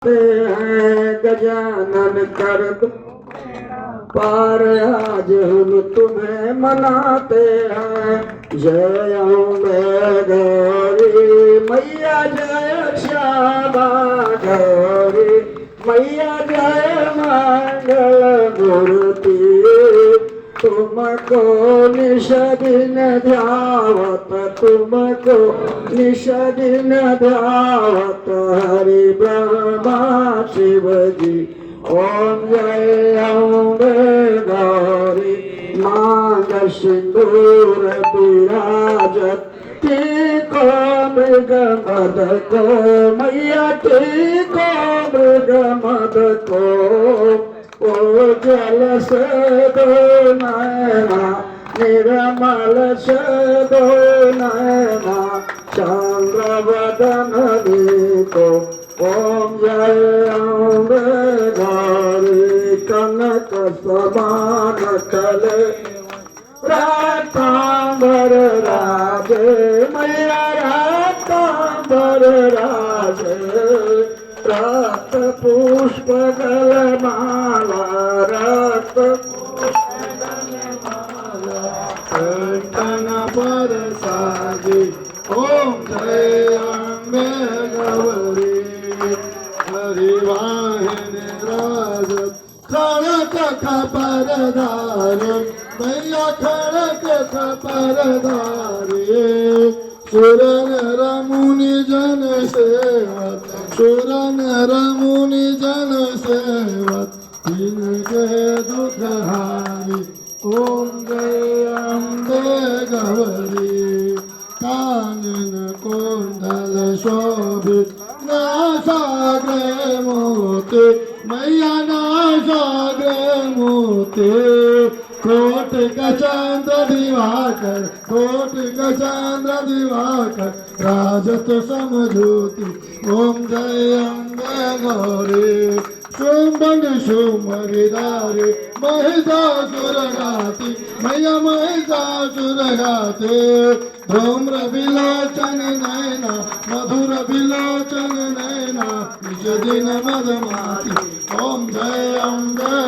ते हैं गजानन कर दो पार, आज हम तुम्हें मनाते हैं। जय अम्बे गौरी मैया, जय श्यामा गौरी मैया, जय मंगल मूर्ति। तुमको निश दिन ध्यावत, तुमको निश दिन ध्यावत हरि ब्रह्मा शिव जी। ओम जय अम्बे गौरी मांग सिंदूर विराजत, टीको मृग मद को मैया, टीको मृग मद को। ओ जल से दो नैना, निर्मल से दो नैना, चंद्र वदन को। ओम जय अम्बे गौरी कनक समान कले रातांबर राजे मैया, रातांबर राजे। रक्त पुष्प गलमाला, रक्त पुष्प गलमाला कंठन पर साजी। ओम जय अम्बे गौरी हरिवाहिनी राजत, खड़क खबरदारी मैया, खड़क खबरदारी। सुर नर मुनि जन सेवत, सुर नर मुनि जन सेवत, जिनके दुख हारी। ओम जय अम्बे गौरी कानन कुंडल शोभित, नासाग्र मोती मैया, नासाग्र मोती। कोट का चंद्र दिवाकर, कोट का चंद्र दिवाकर, राजत समझोती। ओम जय अम्बे गौरी शुंभन शुंभनिधारी, महिषासुर घाती मैया, महिषासुर घाती। धूम्र विलोचन नैना, मधुर विलोचन नैना, निज दिन मदमाती। ओम जय अम्बे